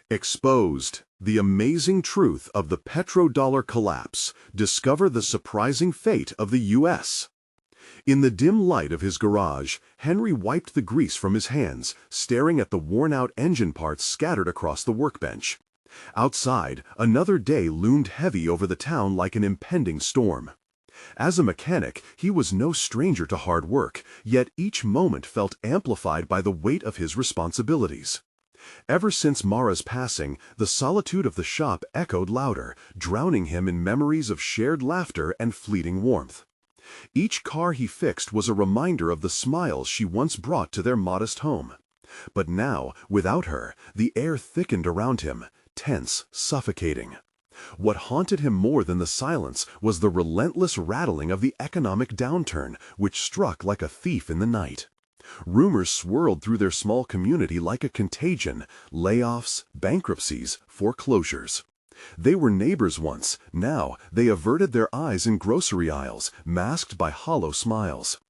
Exposed. The amazing truth of the petrodollar collapse. Discover the surprising fate of the U.S. In the dim light of his garage, Henry wiped the grease from his hands, staring at the worn-out engine parts scattered across the workbench. Outside, another day loomed heavy over the town like an impending storm. As a mechanic, he was no stranger to hard work, yet each moment felt amplified by the weight of his responsibilities. Ever since Mara's passing, the solitude of the shop echoed louder, drowning him in memories of shared laughter and fleeting warmth. Each car he fixed was a reminder of the smiles she once brought to their modest home. But now, without her, the air thickened around him, tense, suffocating. What haunted him more than the silence was the relentless rattling of the economic downturn, which struck like a thief in the night. Rumors swirled through their small community like a contagion: layoffs, bankruptcies, foreclosures. They were neighbors once. Now they averted their eyes in grocery aisles, masked by hollow smiles.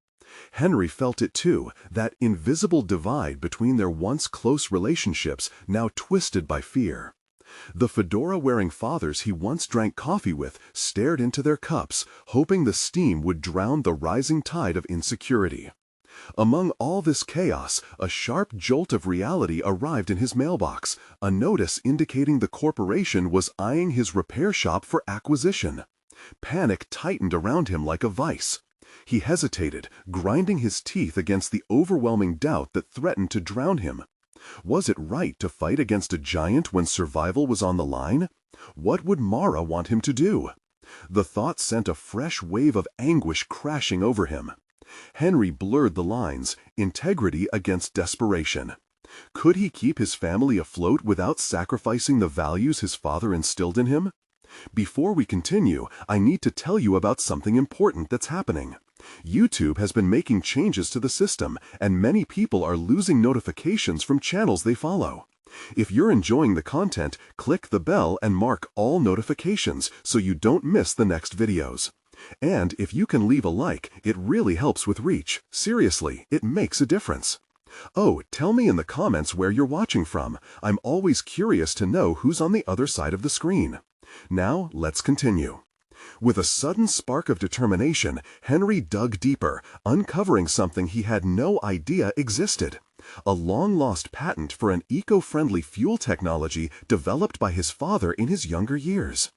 Henry felt it too, that invisible divide between their once close relationships, now twisted by fear. The fedora-wearing fathers he once drank coffee with stared into their cups, hoping the steam would drown the rising tide of insecurity. Among all this chaos, a sharp jolt of reality arrived in his mailbox, a notice indicating the corporation was eyeing his repair shop for acquisition. Panic tightened around him like a vice. He hesitated, grinding his teeth against the overwhelming doubt that threatened to drown him. Was it right to fight against a giant when survival was on the line? What would Mara want him to do? The thought sent a fresh wave of anguish crashing over him. Henry blurred the lines, integrity against desperation. Could he keep his family afloat without sacrificing the values his father instilled in him? Before we continue, I need to tell you about something important that's happening. YouTube has been making changes to the system, and many people are losing notifications from channels they follow. If you're enjoying the content, click the bell and mark all notifications so you don't miss the next videos. And if you can leave a like, it really helps with reach. Seriously, it makes a difference. Oh, tell me in the comments where you're watching from. I'm always curious to know who's on the other side of the screen. Now, let's continue. With a sudden spark of determination, Henry dug deeper, uncovering something he had no idea existed. A long-lost patent for an eco-friendly fuel technology developed by his father in his younger years.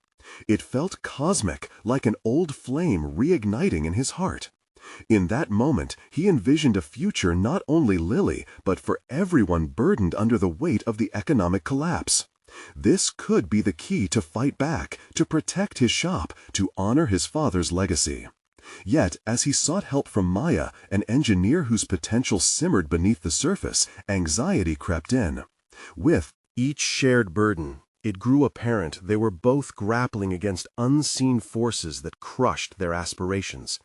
It felt cosmic, like an old flame reigniting in his heart. In that moment, he envisioned a future not only Lily, but for everyone burdened under the weight of the economic collapse. This could be the key to fight back, to protect his shop, to honor his father's legacy. Yet, as he sought help from Maya, an engineer whose potential simmered beneath the surface, anxiety crept in. With each shared burden, it grew apparent they were both grappling against unseen forces that crushed their aspirations.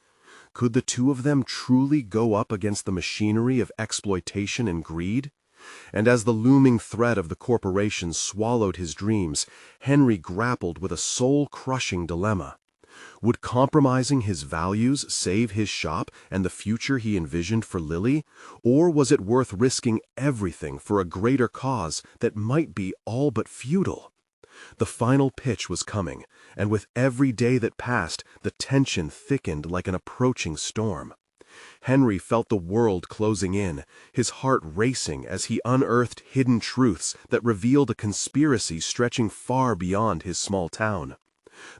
Could the two of them truly go up against the machinery of exploitation and greed? And as the looming threat of the corporation swallowed his dreams, Henry grappled with a soul-crushing dilemma. Would compromising his values save his shop and the future he envisioned for Lily? Or was it worth risking everything for a greater cause that might be all but futile? The final pitch was coming, and with every day that passed, the tension thickened like an approaching storm. Henry felt the world closing in, his heart racing as he unearthed hidden truths that revealed a conspiracy stretching far beyond his small town.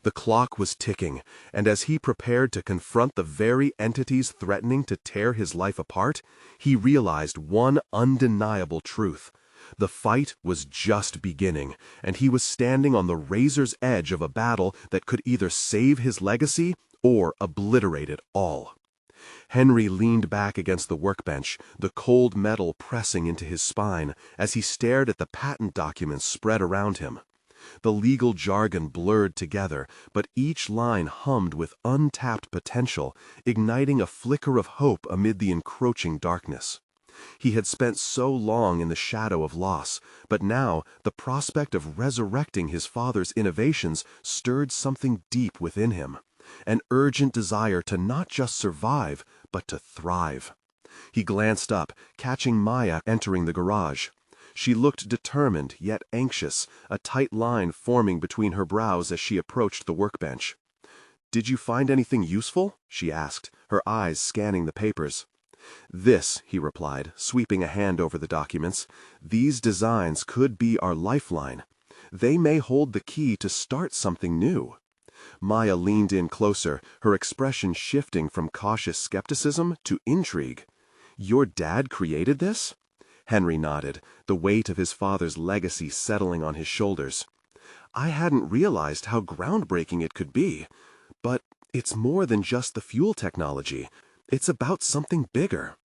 The clock was ticking, and as he prepared to confront the very entities threatening to tear his life apart, he realized one undeniable truth. The fight was just beginning, and he was standing on the razor's edge of a battle that could either save his legacy or obliterate it all. Henry leaned back against the workbench, the cold metal pressing into his spine as he stared at the patent documents spread around him. The legal jargon blurred together, but each line hummed with untapped potential, igniting a flicker of hope amid the encroaching darkness. He had spent so long in the shadow of loss, but now the prospect of resurrecting his father's innovations stirred something deep within him. An urgent desire to not just survive, but to thrive. He glanced up, catching Maya entering the garage. She looked determined yet anxious, a tight line forming between her brows as she approached the workbench. "Did you find anything useful?" she asked, her eyes scanning the papers. "This," he replied, sweeping a hand over the documents. "These designs could be our lifeline. They may hold the key to start something new." Maya leaned in closer, her expression shifting from cautious skepticism to intrigue. "Your dad created this?" Henry nodded, the weight of his father's legacy settling on his shoulders. "I hadn't realized how groundbreaking it could be. But it's more than just the fuel technology. It's about something bigger."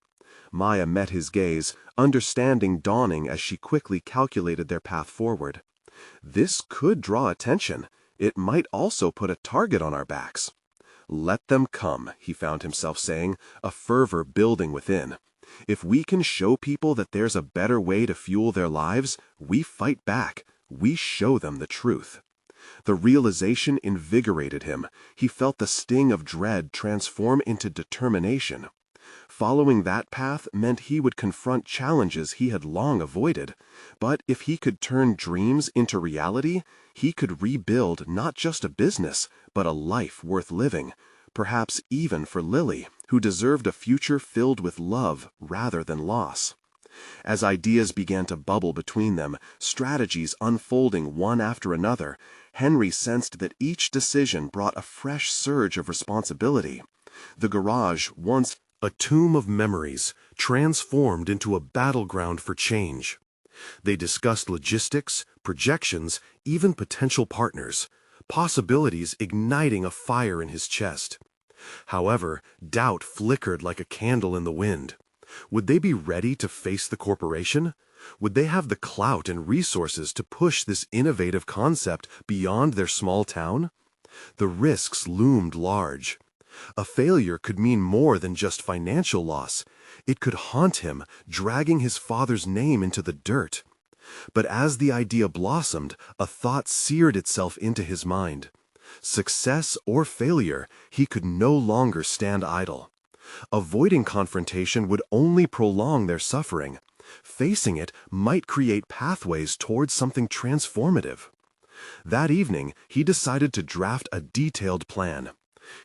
Maya met his gaze, understanding dawning as she quickly calculated their path forward. "This could draw attention. It might also put a target on our backs." "Let them come," he found himself saying, a fervor building within. "If we can show people that there's a better way to fuel their lives, we fight back. We show them the truth." The realization invigorated him. He felt the sting of dread transform into determination. Following that path meant he would confront challenges he had long avoided. But if he could turn dreams into reality, he could rebuild not just a business, but a life worth living, perhaps even for Lily, who deserved a future filled with love rather than loss. As ideas began to bubble between them, strategies unfolding one after another, Henry sensed that each decision brought a fresh surge of responsibility. The garage, once a tomb of memories, transformed into a battleground for change. They discussed logistics, projections, even potential partners, possibilities igniting a fire in his chest. However, doubt flickered like a candle in the wind. Would they be ready to face the corporation? Would they have the clout and resources to push this innovative concept beyond their small town? The risks loomed large. A failure could mean more than just financial loss. It could haunt him, dragging his father's name into the dirt. But as the idea blossomed, a thought seared itself into his mind. Success or failure, he could no longer stand idle. Avoiding confrontation would only prolong their suffering. Facing it might create pathways towards something transformative. That evening, he decided to draft a detailed plan.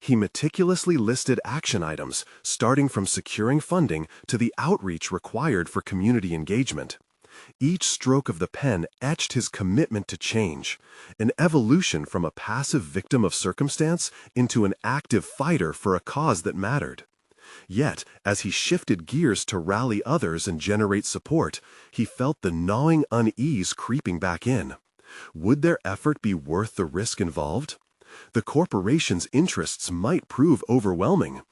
He meticulously listed action items, starting from securing funding to the outreach required for community engagement. Each stroke of the pen etched his commitment to change, an evolution from a passive victim of circumstance into an active fighter for a cause that mattered. Yet, as he shifted gears to rally others and generate support, he felt the gnawing unease creeping back in. Would their effort be worth the risk involved? The corporation's interests might prove overwhelming,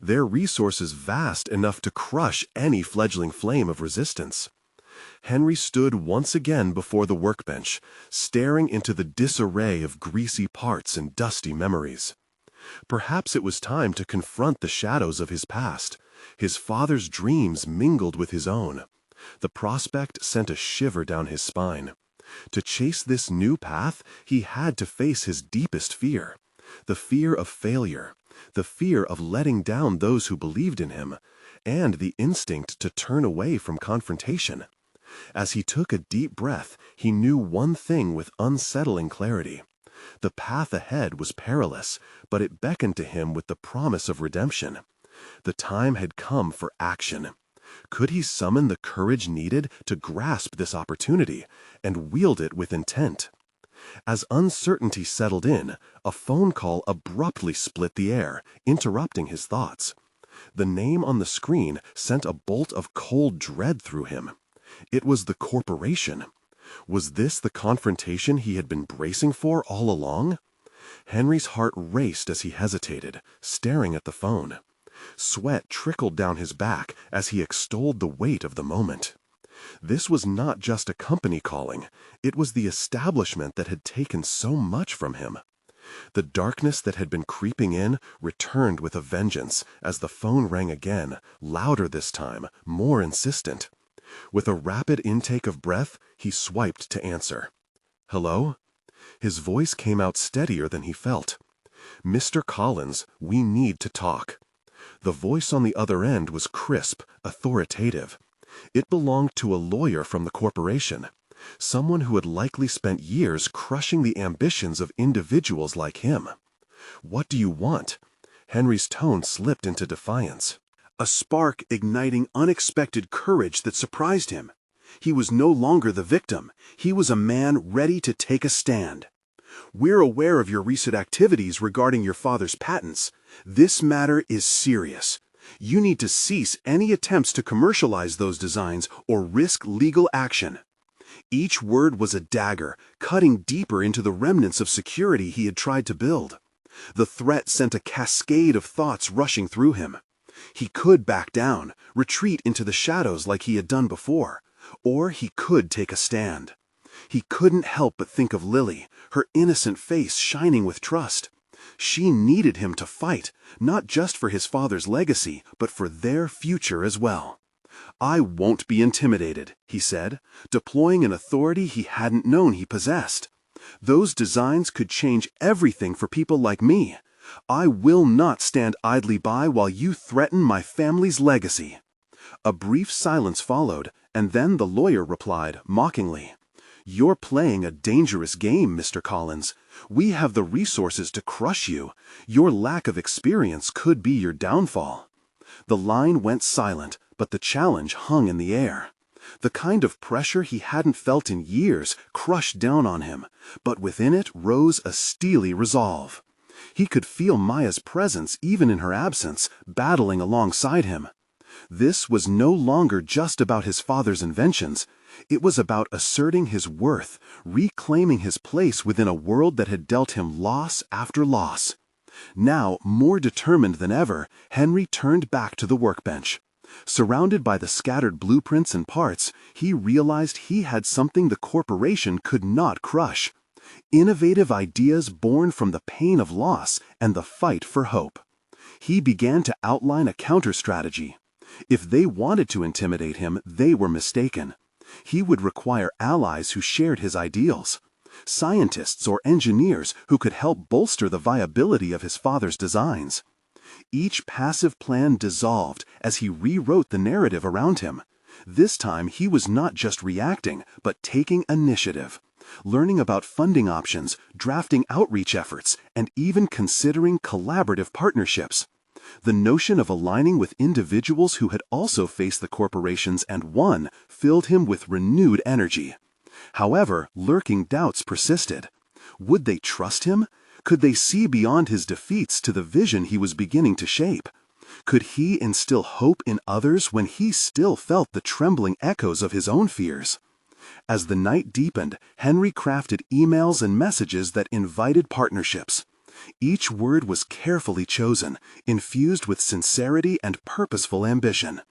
their resources vast enough to crush any fledgling flame of resistance. Henry stood once again before the workbench, staring into the disarray of greasy parts and dusty memories. Perhaps it was time to confront the shadows of his past. His father's dreams mingled with his own. The prospect sent a shiver down his spine. To chase this new path, he had to face his deepest fear. The fear of failure, the fear of letting down those who believed in him, and the instinct to turn away from confrontation. As he took a deep breath, he knew one thing with unsettling clarity. The path ahead was perilous, but it beckoned to him with the promise of redemption. The time had come for action. Could he summon the courage needed to grasp this opportunity and wield it with intent? As uncertainty settled in, a phone call abruptly split the air, interrupting his thoughts. The name on the screen sent a bolt of cold dread through him. It was the corporation. Was this the confrontation he had been bracing for all along? Henry's heart raced as he hesitated, staring at the phone. Sweat trickled down his back as he extolled the weight of the moment. This was not just a company calling. It was the establishment that had taken so much from him. The darkness that had been creeping in returned with a vengeance as the phone rang again, louder this time, more insistent. With a rapid intake of breath, he swiped to answer. "Hello?" His voice came out steadier than he felt. "Mr. Collins, we need to talk." The voice on the other end was crisp, authoritative. It belonged to a lawyer from the corporation, someone who had likely spent years crushing the ambitions of individuals like him. "What do you want?" Henry's tone slipped into defiance. A spark igniting unexpected courage that surprised him. He was no longer the victim. He was a man ready to take a stand. "We're aware of your recent activities regarding your father's patents. This matter is serious. You need to cease any attempts to commercialize those designs or risk legal action." Each word was a dagger, cutting deeper into the remnants of security he had tried to build. The threat sent a cascade of thoughts rushing through him. He could back down, retreat into the shadows like he had done before, or he could take a stand. He couldn't help but think of Lily, her innocent face shining with trust. She needed him to fight, not just for his father's legacy, but for their future as well. "I won't be intimidated," he said, deploying an authority he hadn't known he possessed. "Those designs could change everything for people like me. I will not stand idly by while you threaten my family's legacy." A brief silence followed, and then the lawyer replied, mockingly, "You're playing a dangerous game, Mr. Collins. We have the resources to crush you. Your lack of experience could be your downfall." The line went silent, but the challenge hung in the air. The kind of pressure he hadn't felt in years crushed down on him, but within it rose a steely resolve. He could feel Maya's presence even in her absence, battling alongside him. This was no longer just about his father's inventions. It was about asserting his worth, reclaiming his place within a world that had dealt him loss after loss. Now, more determined than ever, Henry turned back to the workbench. Surrounded by the scattered blueprints and parts, he realized he had something the corporation could not crush. Innovative ideas born from the pain of loss and the fight for hope. He began to outline a counter-strategy. If they wanted to intimidate him, they were mistaken. He would require allies who shared his ideals. Scientists or engineers who could help bolster the viability of his father's designs. Each passive plan dissolved as he rewrote the narrative around him. This time he was not just reacting, but taking initiative. Learning about funding options, drafting outreach efforts, and even considering collaborative partnerships. The notion of aligning with individuals who had also faced the corporations and won filled him with renewed energy. However, lurking doubts persisted. Would they trust him? Could they see beyond his defeats to the vision he was beginning to shape? Could he instill hope in others when he still felt the trembling echoes of his own fears? As the night deepened, Henry crafted emails and messages that invited partnerships. Each word was carefully chosen, infused with sincerity and purposeful ambition.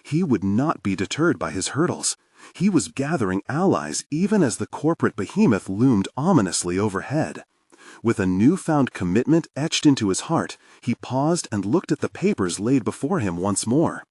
He would not be deterred by his hurdles. He was gathering allies even as the corporate behemoth loomed ominously overhead. With a newfound commitment etched into his heart, he paused and looked at the papers laid before him once more.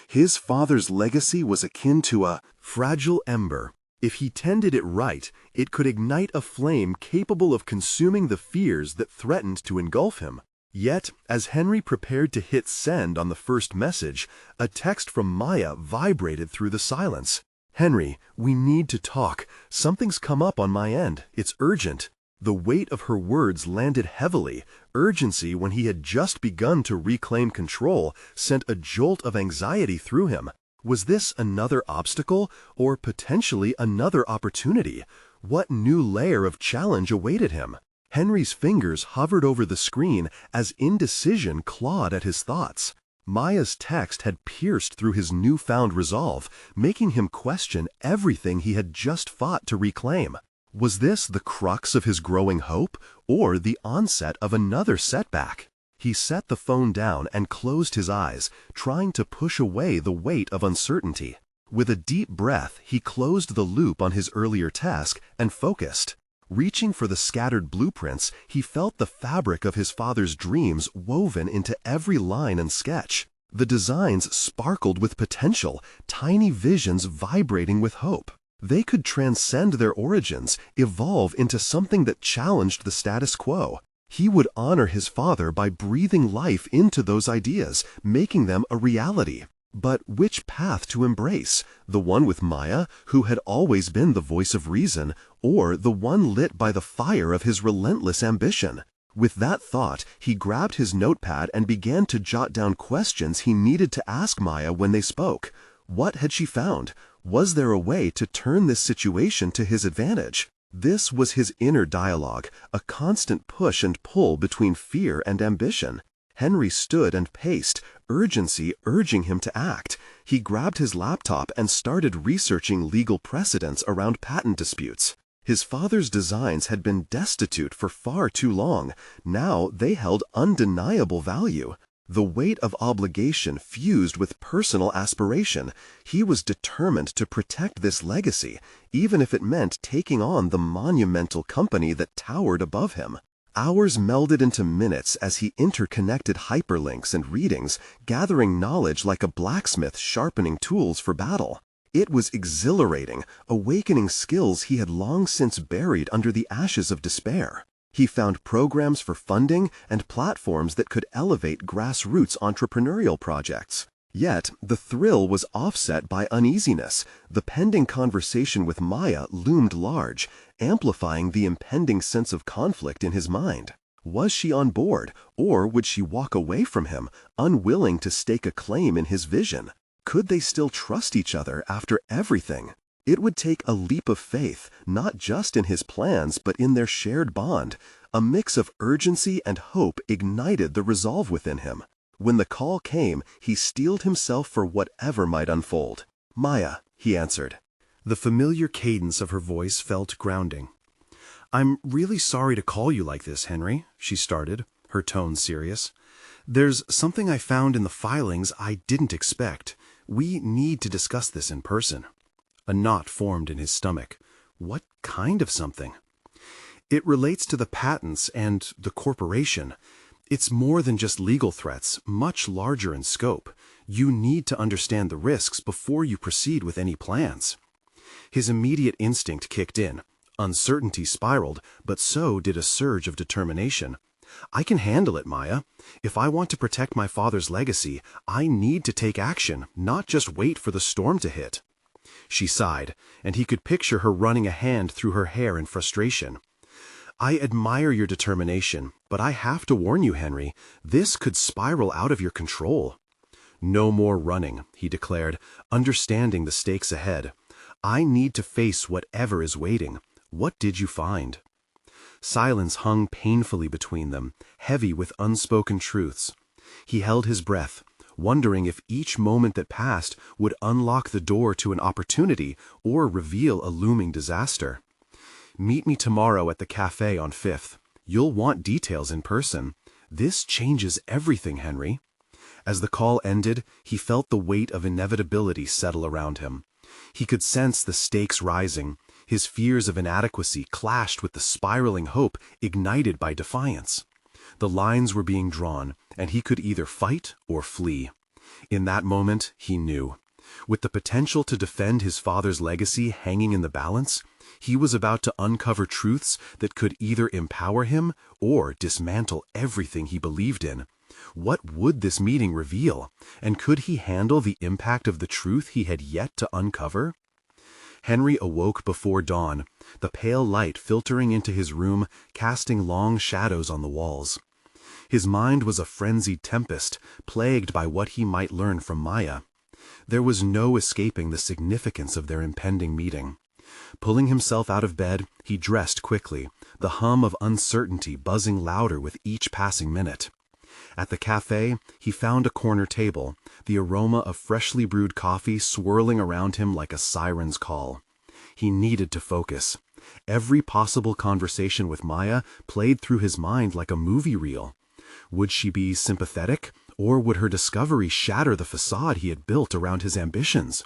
His father's legacy was akin to a fragile ember. If he tended it right, it could ignite a flame capable of consuming the fears that threatened to engulf him. Yet, as Henry prepared to hit send on the first message, a text from Maya vibrated through the silence. "Henry, we need to talk. Something's come up on my end. It's urgent." The weight of her words landed heavily. Urgency, when he had just begun to reclaim control, sent a jolt of anxiety through him. Was this another obstacle, or potentially another opportunity? What new layer of challenge awaited him? Henry's fingers hovered over the screen as indecision clawed at his thoughts. Maya's text had pierced through his newfound resolve, making him question everything he had just fought to reclaim. Was this the crux of his growing hope, or the onset of another setback? He set the phone down and closed his eyes, trying to push away the weight of uncertainty. With a deep breath, he closed the loop on his earlier task and focused. Reaching for the scattered blueprints, he felt the fabric of his father's dreams woven into every line and sketch. The designs sparkled with potential, tiny visions vibrating with hope. They could transcend their origins, evolve into something that challenged the status quo. He would honor his father by breathing life into those ideas, making them a reality. But which path to embrace? The one with Maya, who had always been the voice of reason, or the one lit by the fire of his relentless ambition? With that thought, he grabbed his notepad and began to jot down questions he needed to ask Maya when they spoke. What had she found? Was there a way to turn this situation to his advantage? This was his inner dialogue, a constant push and pull between fear and ambition. Henry stood and paced, urgency urging him to act. He grabbed his laptop and started researching legal precedents around patent disputes. His father's designs had been destitute for far too long. Now they held undeniable value. The weight of obligation fused with personal aspiration. He was determined to protect this legacy, even if it meant taking on the monumental company that towered above him. Hours melded into minutes as he interconnected hyperlinks and readings, gathering knowledge like a blacksmith sharpening tools for battle. It was exhilarating, awakening skills he had long since buried under the ashes of despair. He found programs for funding and platforms that could elevate grassroots entrepreneurial projects. Yet, the thrill was offset by uneasiness. The pending conversation with Maya loomed large, amplifying the impending sense of conflict in his mind. Was she on board, or would she walk away from him, unwilling to stake a claim in his vision? Could they still trust each other after everything? It would take a leap of faith, not just in his plans, but in their shared bond. A mix of urgency and hope ignited the resolve within him. When the call came, he steeled himself for whatever might unfold. "Maya," he answered. The familiar cadence of her voice felt grounding. "I'm really sorry to call you like this, Henry," she started, her tone serious. "There's something I found in the filings I didn't expect. We need to discuss this in person." A knot formed in his stomach. What kind of something? "It relates to the patents and the corporation. It's more than just legal threats, much larger in scope. You need to understand the risks before you proceed with any plans." His immediate instinct kicked in. Uncertainty spiraled, but so did a surge of determination. "I can handle it, Maya. If I want to protect my father's legacy, I need to take action, not just wait for the storm to hit." She sighed, and he could picture her running a hand through her hair in frustration. "I admire your determination, but I have to warn you, Henry, this could spiral out of your control." "No more running," he declared, understanding the stakes ahead. "I need to face whatever is waiting. What did you find?" Silence hung painfully between them, heavy with unspoken truths. He held his breath, wondering if each moment that passed would unlock the door to an opportunity or reveal a looming disaster. "Meet me tomorrow at the cafe on 5th. You'll want details in person. This changes everything, Henry." As the call ended, he felt the weight of inevitability settle around him. He could sense the stakes rising. His fears of inadequacy clashed with the spiraling hope ignited by defiance. The lines were being drawn, and he could either fight or flee. In that moment, he knew. With the potential to defend his father's legacy hanging in the balance, he was about to uncover truths that could either empower him or dismantle everything he believed in. What would this meeting reveal, and could he handle the impact of the truth he had yet to uncover? Henry awoke before dawn, the pale light filtering into his room, casting long shadows on the walls. His mind was a frenzied tempest, plagued by what he might learn from Maya. There was no escaping the significance of their impending meeting. Pulling himself out of bed, he dressed quickly, the hum of uncertainty buzzing louder with each passing minute. At the cafe, he found a corner table, the aroma of freshly brewed coffee swirling around him like a siren's call. He needed to focus. Every possible conversation with Maya played through his mind like a movie reel. Would she be sympathetic, or would her discovery shatter the facade he had built around his ambitions?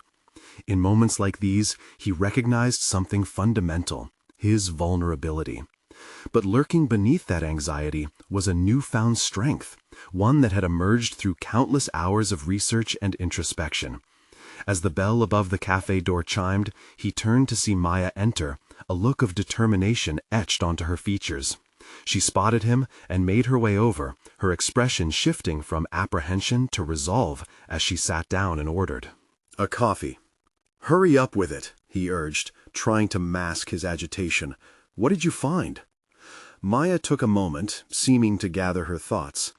In moments like these, he recognized something fundamental, his vulnerability. But lurking beneath that anxiety was a newfound strength, one that had emerged through countless hours of research and introspection. As the bell above the cafe door chimed, he turned to see Maya enter, a look of determination etched onto her features. She spotted him and made her way over, her expression shifting from apprehension to resolve as she sat down and ordered. "A coffee." "Hurry up with it," he urged, trying to mask his agitation. "What did you find?" Maya took a moment, seeming to gather her thoughts.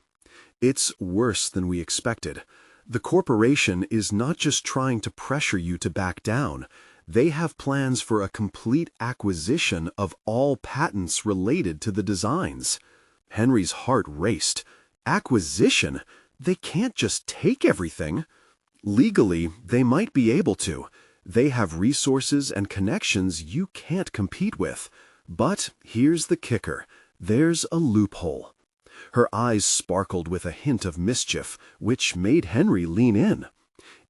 "It's worse than we expected. The corporation is not just trying to pressure you to back down. They have plans for a complete acquisition of all patents related to the designs." Henry's heart raced. "Acquisition? They can't just take everything." "Legally, they might be able to. They have resources and connections you can't compete with. But here's the kicker. There's a loophole." Her eyes sparkled with a hint of mischief, which made Henry lean in.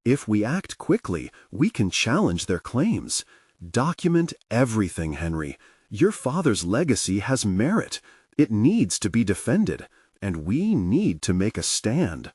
"If we act quickly, we can challenge their claims. Document everything, Henry. Your father's legacy has merit. It needs to be defended, and we need to make a stand."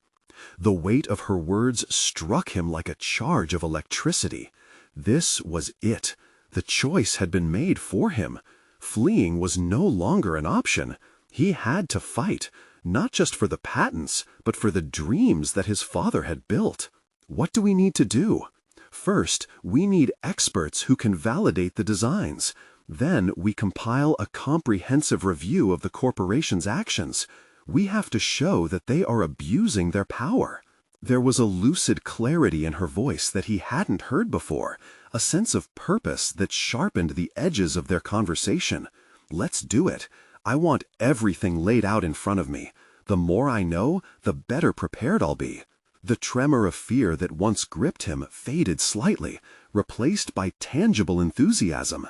The weight of her words struck him like a charge of electricity. This was it. The choice had been made for him. Fleeing was no longer an option. He had to fight, not just for the patents, but for the dreams that his father had built. What do we need to do? First, we need experts who can validate the designs. Then we compile a comprehensive review of the corporation's actions. We have to show that they are abusing their power. There was a lucid clarity in her voice that he hadn't heard before, a sense of purpose that sharpened the edges of their conversation. "Let's do it. I want everything laid out in front of me. The more I know, the better prepared I'll be." The tremor of fear that once gripped him faded slightly, replaced by tangible enthusiasm.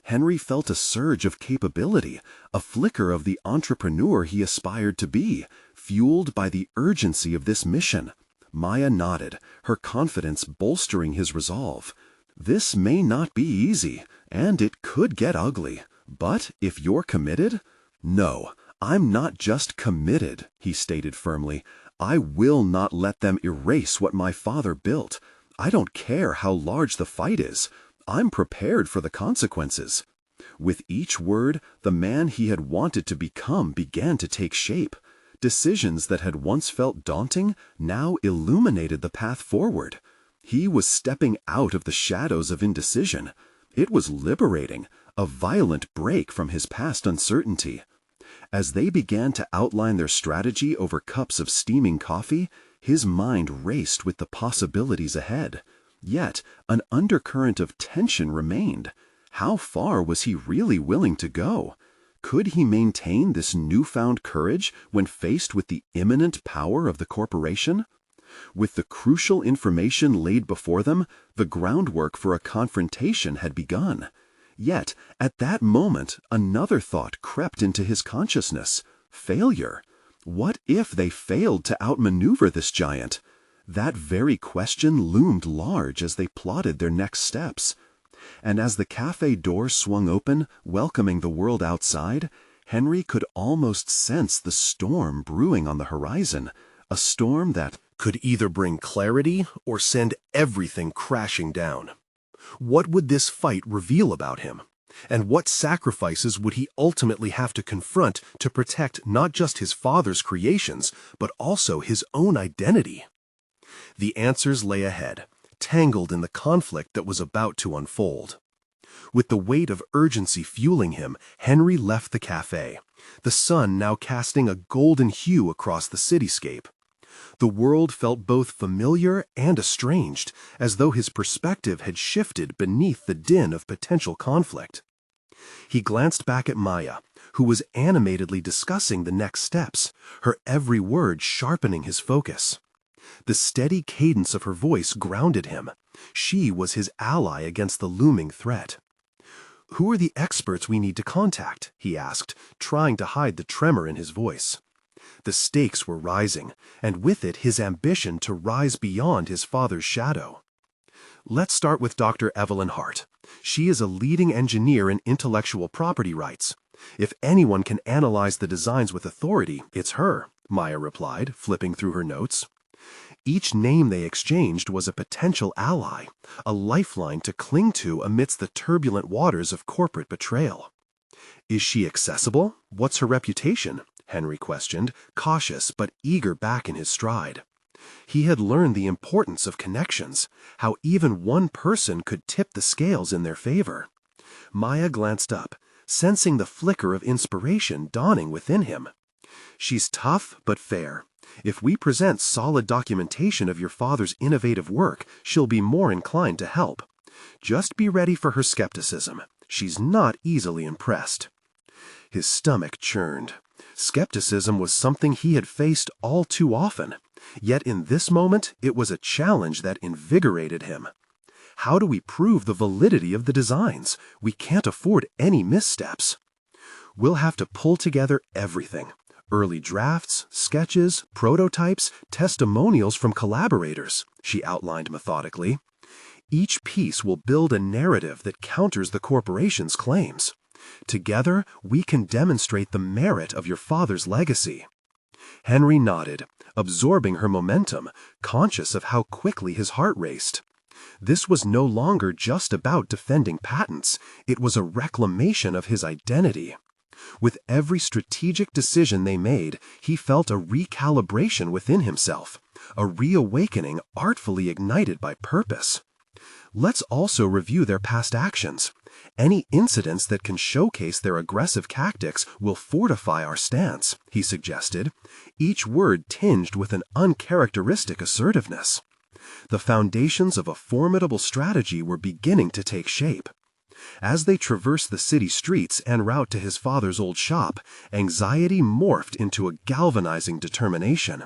Henry felt a surge of capability, a flicker of the entrepreneur he aspired to be, fueled by the urgency of this mission. Maya nodded, her confidence bolstering his resolve. "This may not be easy, and it could get ugly. But if you're committed—" "No, I'm not just committed," he stated firmly. "I will not let them erase what my father built. I don't care how large the fight is. I'm prepared for the consequences." With each word, the man he had wanted to become began to take shape. Decisions that had once felt daunting now illuminated the path forward. He was stepping out of the shadows of indecision. It was liberating, a violent break from his past uncertainty. As they began to outline their strategy over cups of steaming coffee, his mind raced with the possibilities ahead. Yet, an undercurrent of tension remained. How far was he really willing to go? Could he maintain this newfound courage when faced with the imminent power of the corporation? With the crucial information laid before them, the groundwork for a confrontation had begun. Yet, at that moment, another thought crept into his consciousness. Failure. What if they failed to outmaneuver this giant? That very question loomed large as they plotted their next steps. And as the cafe door swung open, welcoming the world outside, Henry could almost sense the storm brewing on the horizon, a storm that could either bring clarity or send everything crashing down. What would this fight reveal about him? And what sacrifices would he ultimately have to confront to protect not just his father's creations, but also his own identity? The answers lay ahead, tangled in the conflict that was about to unfold. With the weight of urgency fueling him, Henry left the cafe, the sun now casting a golden hue across the cityscape. The world felt both familiar and estranged, as though his perspective had shifted beneath the din of potential conflict. He glanced back at Maya, who was animatedly discussing the next steps, her every word sharpening his focus. The steady cadence of her voice grounded him. She was his ally against the looming threat. "Who are the experts we need to contact?" he asked, trying to hide the tremor in his voice. The stakes were rising, and with it his ambition to rise beyond his father's shadow. "Let's start with Dr. Evelyn Hart. She is a leading engineer in intellectual property rights. If anyone can analyze the designs with authority, it's her," Maya replied, flipping through her notes. Each name they exchanged was a potential ally, a lifeline to cling to amidst the turbulent waters of corporate betrayal. Is she accessible? What's her reputation? Henry questioned, cautious but eager back in his stride. He had learned the importance of connections, how even one person could tip the scales in their favor. Maya glanced up, sensing the flicker of inspiration dawning within him. She's tough but fair. If we present solid documentation of your father's innovative work, she'll be more inclined to help. Just be ready for her skepticism. She's not easily impressed. His stomach churned. Skepticism was something he had faced all too often. Yet in this moment, it was a challenge that invigorated him. How do we prove the validity of the designs? We can't afford any missteps. We'll have to pull together everything. Early drafts, sketches, prototypes, testimonials from collaborators, she outlined methodically. Each piece will build a narrative that counters the corporation's claims. Together, we can demonstrate the merit of your father's legacy. Henry nodded, absorbing her momentum, conscious of how quickly his heart raced. This was no longer just about defending patents, it was a reclamation of his identity. With every strategic decision they made, he felt a recalibration within himself, a reawakening artfully ignited by purpose. Let's also review their past actions. Any incidents that can showcase their aggressive tactics will fortify our stance, he suggested, each word tinged with an uncharacteristic assertiveness. The foundations of a formidable strategy were beginning to take shape. As they traversed the city streets en route to his father's old shop, anxiety morphed into a galvanizing determination.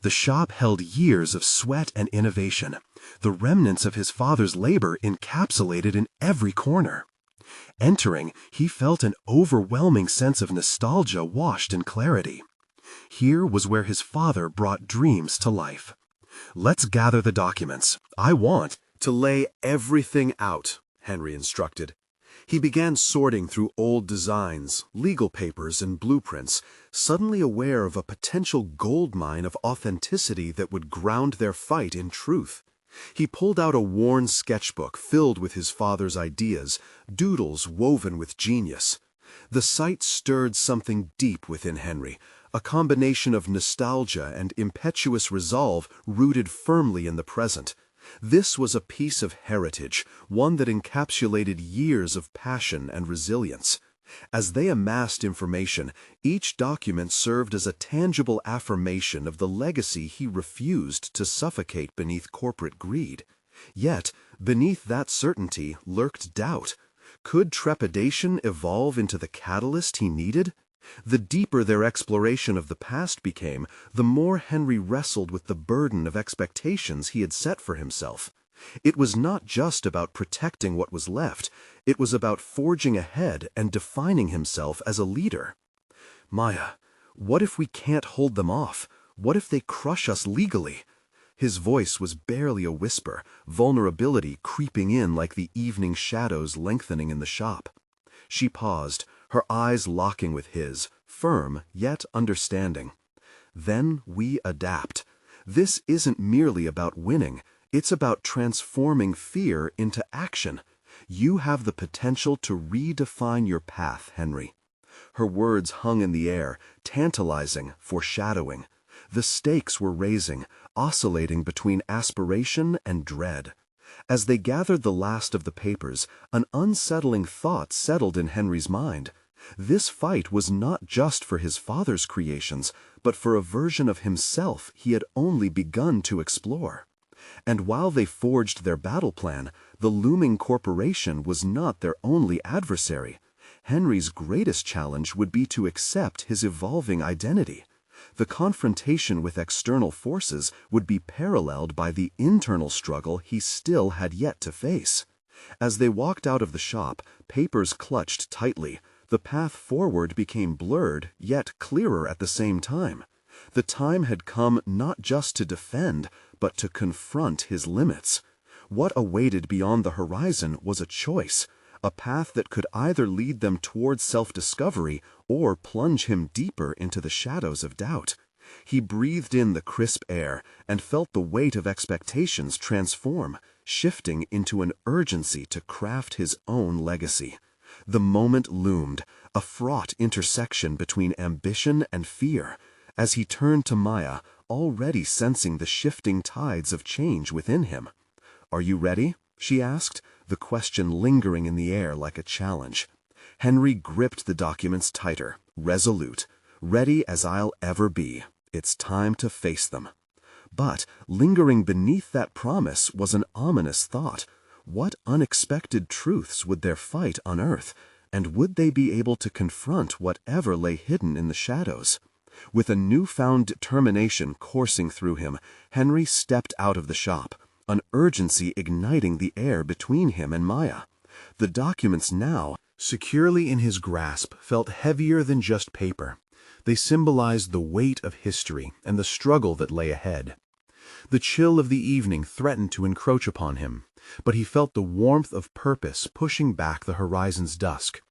The shop held years of sweat and innovation, the remnants of his father's labor encapsulated in every corner. Entering, he felt an overwhelming sense of nostalgia washed in clarity. Here was where his father brought dreams to life. Let's gather the documents. I want To lay everything out, Henry instructed. He began sorting through old designs, legal papers, and blueprints, suddenly aware of a potential goldmine of authenticity that would ground their fight in truth. He pulled out a worn sketchbook filled with his father's ideas, doodles woven with genius. The sight stirred something deep within Henry, a combination of nostalgia and impetuous resolve rooted firmly in the present. This was a piece of heritage, one that encapsulated years of passion and resilience. As they amassed information, each document served as a tangible affirmation of the legacy he refused to suffocate beneath corporate greed. Yet, beneath that certainty lurked doubt. Could trepidation evolve into the catalyst he needed? The deeper their exploration of the past became, the more Henry wrestled with the burden of expectations he had set for himself. It was not just about protecting what was left, it was about forging ahead and defining himself as a leader. Maya, what if we can't hold them off? What if they crush us legally? His voice was barely a whisper, vulnerability creeping in like the evening shadows lengthening in the shop. She paused, her eyes locking with his, firm yet understanding. Then we adapt. This isn't merely about winning, it's about transforming fear into action. You have the potential to redefine your path, Henry. Her words hung in the air, tantalizing, foreshadowing. The stakes were raising, oscillating between aspiration and dread. As they gathered the last of the papers, an unsettling thought settled in Henry's mind. This fight was not just for his father's creations, but for a version of himself he had only begun to explore. And while they forged their battle plan, the looming corporation was not their only adversary. Henry's greatest challenge would be to accept his evolving identity. The confrontation with external forces would be paralleled by the internal struggle he still had yet to face. As they walked out of the shop, papers clutched tightly. The path forward became blurred, yet clearer at the same time. The time had come not just to defend, but to confront his limits. What awaited beyond the horizon was a choice, a path that could either lead them towards self-discovery or plunge him deeper into the shadows of doubt. He breathed in the crisp air and felt the weight of expectations transform, shifting into an urgency to craft his own legacy. The moment loomed, a fraught intersection between ambition and fear, as he turned to Maya, already sensing the shifting tides of change within him. "Are you ready?" she asked, the question lingering in the air like a challenge. Henry gripped the documents tighter, resolute. "Ready as I'll ever be. It's time to face them." But lingering beneath that promise was an ominous thought. What unexpected truths would their fight unearth, and would they be able to confront whatever lay hidden in the shadows? With a newfound determination coursing through him, Henry stepped out of the shop, an urgency igniting the air between him and Maya. The documents now, securely in his grasp, felt heavier than just paper. They symbolized the weight of history and the struggle that lay ahead. The chill of the evening threatened to encroach upon him, but he felt the warmth of purpose pushing back the horizon's dusk.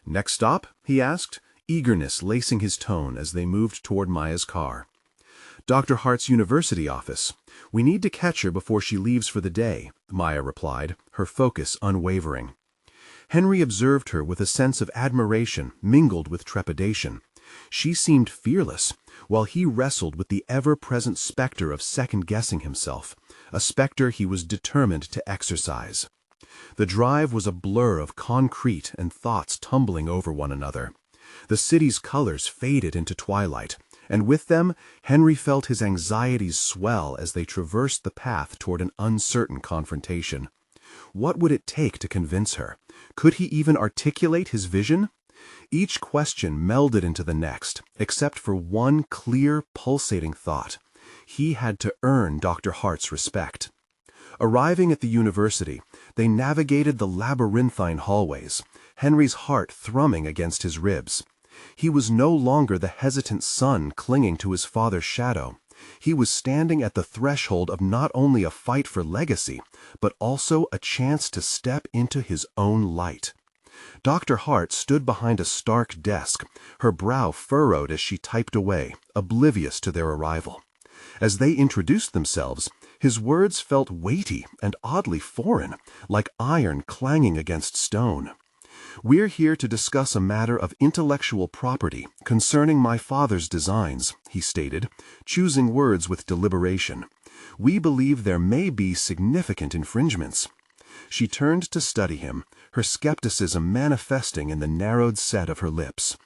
"Next stop?" he asked, eagerness lacing his tone as they moved toward Maya's car. "Dr. Hart's university office. We need to catch her before she leaves for the day," Maya replied, her focus unwavering. Henry observed her with a sense of admiration mingled with trepidation. She seemed fearless, while he wrestled with the ever-present specter of second-guessing himself, a specter he was determined to exorcise. The drive was a blur of concrete and thoughts tumbling over one another. The city's colors faded into twilight, and with them, Henry felt his anxieties swell as they traversed the path toward an uncertain confrontation. What would it take to convince her? Could he even articulate his vision? Each question melded into the next, except for one clear, pulsating thought. He had to earn Dr. Hart's respect. Arriving at the university, they navigated the labyrinthine hallways, Henry's heart thrumming against his ribs. He was no longer the hesitant son clinging to his father's shadow. He was standing at the threshold of not only a fight for legacy, but also a chance to step into his own light. Dr. Hart stood behind a stark desk, her brow furrowed as she typed away, oblivious to their arrival. As they introduced themselves, his words felt weighty and oddly foreign, like iron clanging against stone. "We're here to discuss a matter of intellectual property concerning my father's designs," he stated, choosing words with deliberation. "We believe there may be significant infringements." She turned to study him, her skepticism manifesting in the narrowed set of her lips.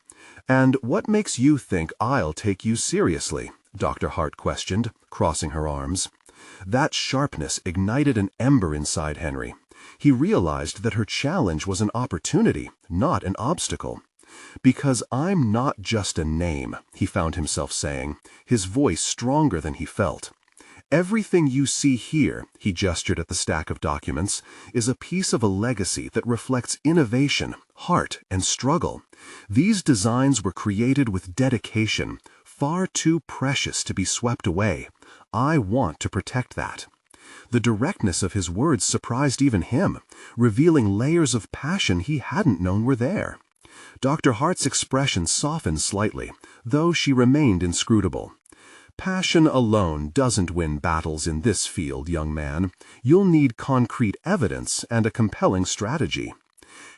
"And what makes you think I'll take you seriously?" Dr. Hart questioned, crossing her arms. That sharpness ignited an ember inside Henry. He realized that her challenge was an opportunity, not an obstacle. "Because I'm not just a name," he found himself saying, his voice stronger than he felt. "Everything you see here," he gestured at the stack of documents, "is a piece of a legacy that reflects innovation, heart, and struggle. These designs were created with dedication, far too precious to be swept away. I want to protect that." The directness of his words surprised even him, revealing layers of passion he hadn't known were there. Dr. Hart's expression softened slightly, though she remained inscrutable. "Passion alone doesn't win battles in this field, young man. You'll need concrete evidence and a compelling strategy."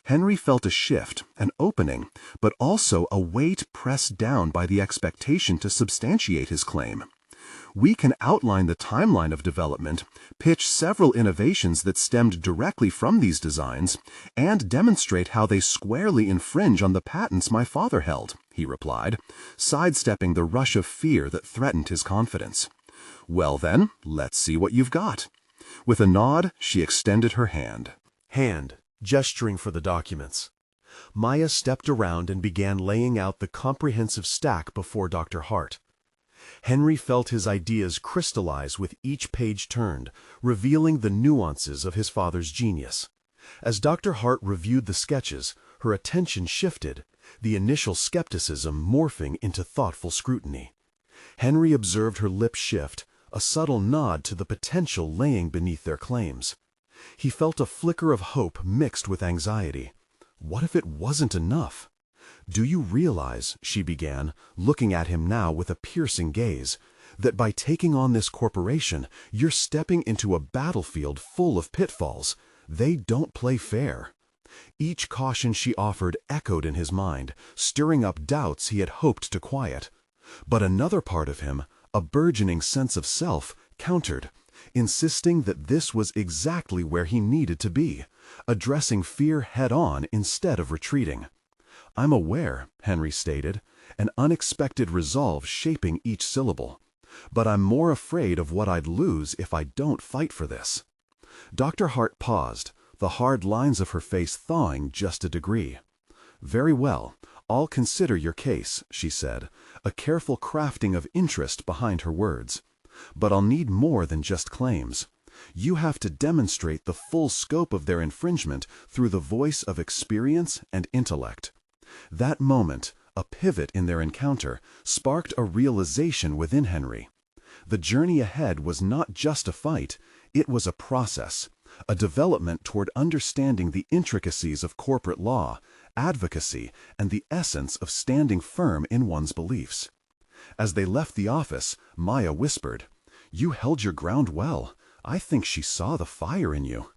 Henry felt a shift, an opening, but also a weight pressed down by the expectation to substantiate his claim. "We can outline the timeline of development, pitch several innovations that stemmed directly from these designs, and demonstrate how they squarely infringe on the patents my father held," he replied, sidestepping the rush of fear that threatened his confidence. "Well then, let's see what you've got." With a nod, she extended her hand, gesturing for the documents. Maya stepped around and began laying out the comprehensive stack before Dr. Hart. Henry felt his ideas crystallize with each page turned, revealing the nuances of his father's genius. As Dr. Hart reviewed the sketches, her attention shifted, the initial skepticism morphing into thoughtful scrutiny. Henry observed her lips shift, a subtle nod to the potential laying beneath their claims. He felt a flicker of hope mixed with anxiety. What if it wasn't enough? "Do you realize," she began, looking at him now with a piercing gaze, "that by taking on this corporation, you're stepping into a battlefield full of pitfalls? They don't play fair." Each caution she offered echoed in his mind, stirring up doubts he had hoped to quiet. But another part of him, a burgeoning sense of self, countered, insisting that this was exactly where he needed to be, addressing fear head-on instead of retreating. "I'm aware," Henry stated, an unexpected resolve shaping each syllable. "But I'm more afraid of what I'd lose if I don't fight for this." Dr. Hart paused, the hard lines of her face thawing just a degree. "Very well, I'll consider your case," she said, a careful crafting of interest behind her words. "But I'll need more than just claims. You have to demonstrate the full scope of their infringement through the voice of experience and intellect." That moment, a pivot in their encounter, sparked a realization within Henry. The journey ahead was not just a fight, it was a process, a development toward understanding the intricacies of corporate law, advocacy, and the essence of standing firm in one's beliefs. As they left the office, Maya whispered, "You held your ground well. I think she saw the fire in you."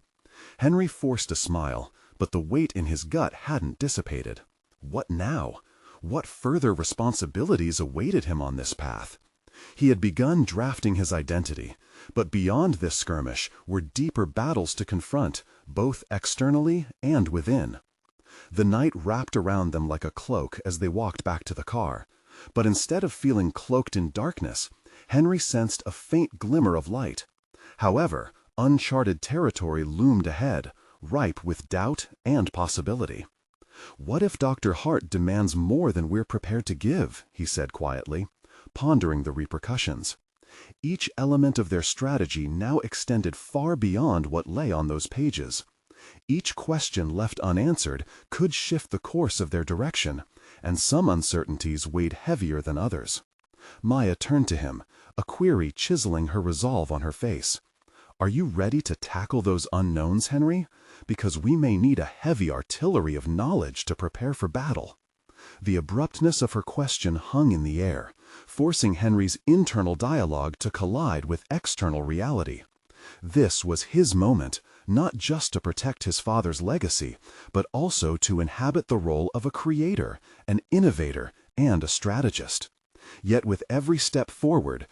Henry forced a smile, but the weight in his gut hadn't dissipated. What now? What further responsibilities awaited him on this path? He had begun drafting his identity, but beyond this skirmish were deeper battles to confront, both externally and within. The night wrapped around them like a cloak as they walked back to the car, but instead of feeling cloaked in darkness, Henry sensed a faint glimmer of light. However, uncharted territory loomed ahead, ripe with doubt and possibility. "What if Dr. Hart demands more than we're prepared to give?" he said quietly, pondering the repercussions. Each element of their strategy now extended far beyond what lay on those pages. Each question left unanswered could shift the course of their direction, and some uncertainties weighed heavier than others. Maya turned to him, a query chiseling her resolve on her face. "Are you ready to tackle those unknowns, Henry? Because we may need a heavy artillery of knowledge to prepare for battle." The abruptness of her question hung in the air, forcing Henry's internal dialogue to collide with external reality. This was his moment, not just to protect his father's legacy, but also to inhabit the role of a creator, an innovator, and a strategist. Yet with every step forward,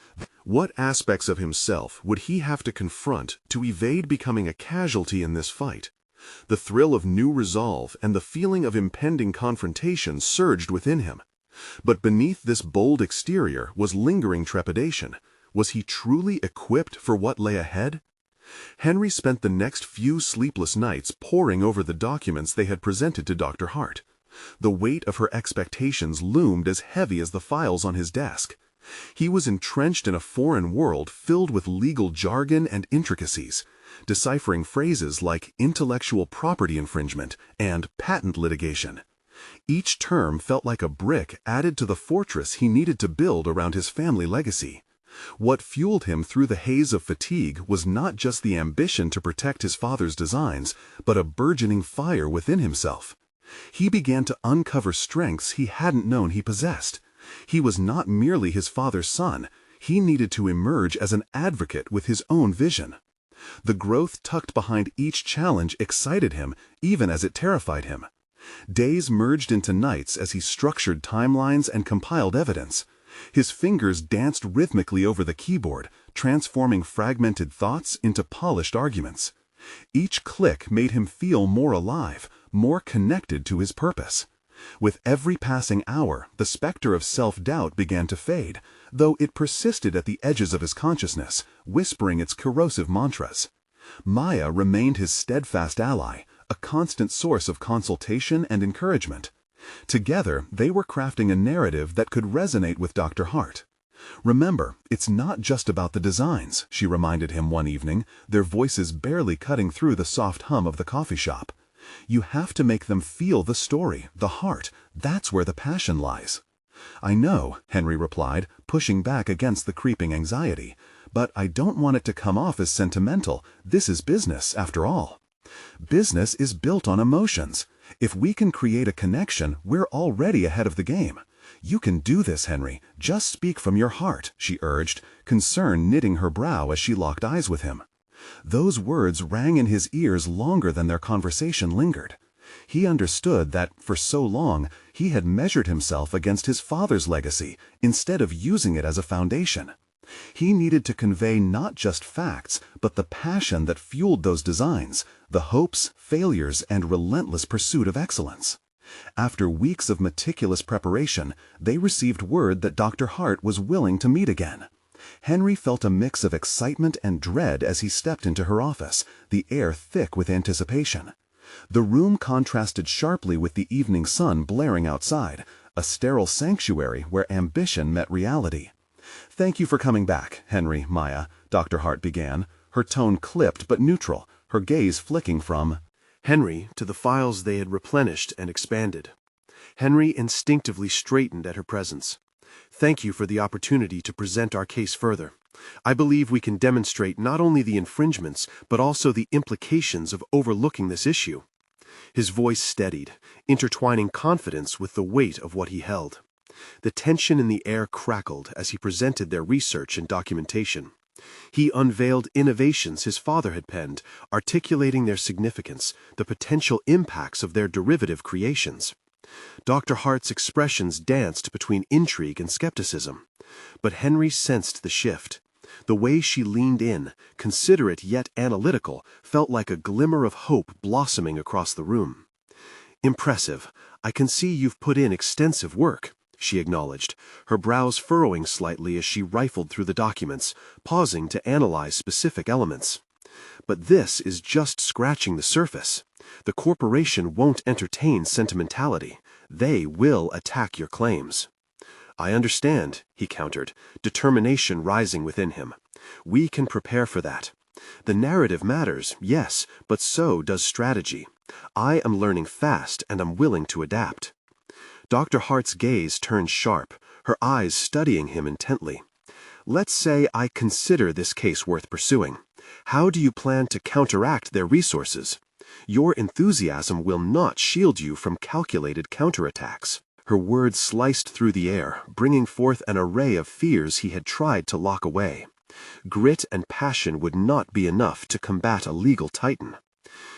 What aspects of himself would he have to confront to evade becoming a casualty in this fight? The thrill of new resolve and the feeling of impending confrontation surged within him. But beneath this bold exterior was lingering trepidation. Was he truly equipped for what lay ahead? Henry spent the next few sleepless nights poring over the documents they had presented to Dr. Hart. The weight of her expectations loomed as heavy as the files on his desk. He was entrenched in a foreign world filled with legal jargon and intricacies, deciphering phrases like intellectual property infringement and patent litigation. Each term felt like a brick added to the fortress he needed to build around his family legacy. What fueled him through the haze of fatigue was not just the ambition to protect his father's designs, but a burgeoning fire within himself. He began to uncover strengths he hadn't known he possessed. He was not merely his father's son. He needed to emerge as an advocate with his own vision. The growth tucked behind each challenge excited him, even as it terrified him. Days merged into nights as he structured timelines and compiled evidence. His fingers danced rhythmically over the keyboard, transforming fragmented thoughts into polished arguments. Each click made him feel more alive, more connected to his purpose. With every passing hour, the specter of self-doubt began to fade, though it persisted at the edges of his consciousness, whispering its corrosive mantras. Maya remained his steadfast ally, a constant source of consultation and encouragement. Together, they were crafting a narrative that could resonate with Dr. Hart. "Remember, it's not just about the designs," she reminded him one evening, their voices barely cutting through the soft hum of the coffee shop. "You have to make them feel the story, the heart. That's where the passion lies." "I know," Henry replied, pushing back against the creeping anxiety, "but I don't want it to come off as sentimental. This is business, after all." "Business is built on emotions. If we can create a connection, we're already ahead of the game. You can do this, Henry. Just speak from your heart," she urged, concern knitting her brow as she locked eyes with him. Those words rang in his ears longer than their conversation lingered. He understood that, for so long, he had measured himself against his father's legacy instead of using it as a foundation. He needed to convey not just facts, but the passion that fueled those designs, the hopes, failures, and relentless pursuit of excellence. After weeks of meticulous preparation, they received word that Dr. Hart was willing to meet again. Henry felt a mix of excitement and dread as he stepped into her office, the air thick with anticipation. The room contrasted sharply with the evening sun blaring outside, a sterile sanctuary where ambition met reality. "Thank you for coming back, Henry, Maya," Dr. Hart began, her tone clipped but neutral, her gaze flicking from Henry to the files they had replenished and expanded. Henry instinctively straightened at her presence. "Thank you for the opportunity to present our case further. I believe we can demonstrate not only the infringements, but also the implications of overlooking this issue." His voice steadied, intertwining confidence with the weight of what he held. The tension in the air crackled as he presented their research and documentation. He unveiled innovations his father had penned, articulating their significance, the potential impacts of their derivative creations. Dr. Hart's expressions danced between intrigue and skepticism. But Henry sensed the shift. The way she leaned in, considerate yet analytical, felt like a glimmer of hope blossoming across the room. "Impressive. I can see you've put in extensive work," she acknowledged, her brows furrowing slightly as she rifled through the documents, pausing to analyze specific elements. "But this is just scratching the surface. The corporation won't entertain sentimentality. They will attack your claims." "I understand," he countered, determination rising within him. "We can prepare for that. The narrative matters, yes, but so does strategy. I am learning fast and I'm willing to adapt." Dr. Hart's gaze turned sharp, her eyes studying him intently. "Let's say I consider this case worth pursuing. How do you plan to counteract their resources? Your enthusiasm will not shield you from calculated counterattacks." Her words sliced through the air, bringing forth an array of fears he had tried to lock away. Grit and passion would not be enough to combat a legal titan.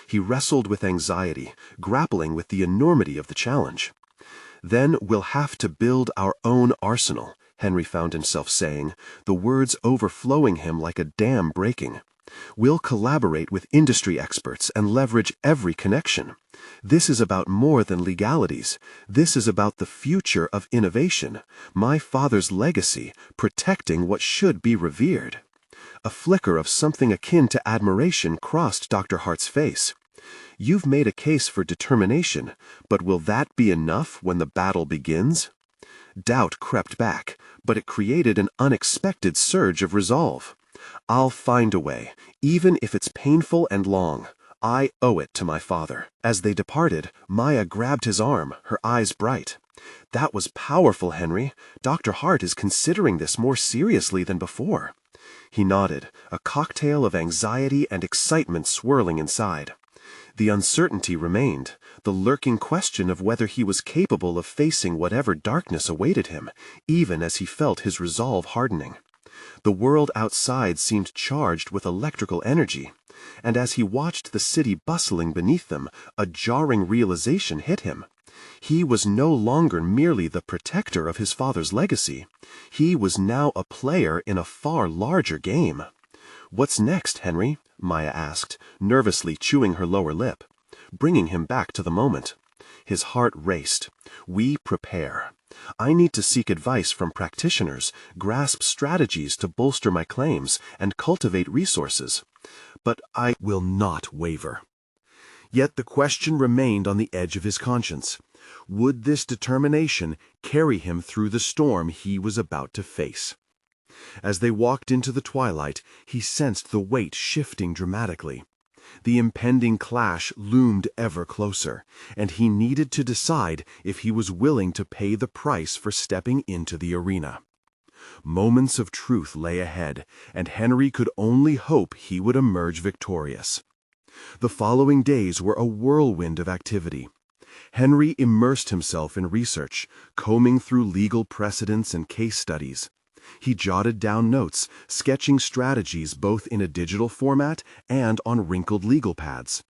He wrestled with anxiety, grappling with the enormity of the challenge. "Then we'll have to build our own arsenal," Henry found himself saying, the words overflowing him like a dam breaking. "We'll collaborate with industry experts and leverage every connection. This is about more than legalities. This is about the future of innovation, my father's legacy, protecting what should be revered." A flicker of something akin to admiration crossed Dr. Hart's face. "You've made a case for determination, but will that be enough when the battle begins?" Doubt crept back, but it created an unexpected surge of resolve. "I'll find a way, even if it's painful and long. I owe it to my father." As they departed, Maya grabbed his arm, her eyes bright. "That was powerful, Henry. Dr. Hart is considering this more seriously than before." He nodded, a cocktail of anxiety and excitement swirling inside. The uncertainty remained, the lurking question of whether he was capable of facing whatever darkness awaited him, even as he felt his resolve hardening. The world outside seemed charged with electrical energy, and as he watched the city bustling beneath them, a jarring realization hit him. He was no longer merely the protector of his father's legacy. He was now a player in a far larger game. "What's next, Henry?" Maya asked, nervously chewing her lower lip, bringing him back to the moment. His heart raced. "We prepare. I need to seek advice from practitioners, grasp strategies to bolster my claims, and cultivate resources. But I will not waver." Yet the question remained on the edge of his conscience. Would this determination carry him through the storm he was about to face? As they walked into the twilight, he sensed the weight shifting dramatically. The impending clash loomed ever closer, and he needed to decide if he was willing to pay the price for stepping into the arena. Moments of truth lay ahead, and Henry could only hope he would emerge victorious. The following days were a whirlwind of activity. Henry immersed himself in research, combing through legal precedents and case studies. He jotted down notes, sketching strategies both in a digital format and on wrinkled legal pads.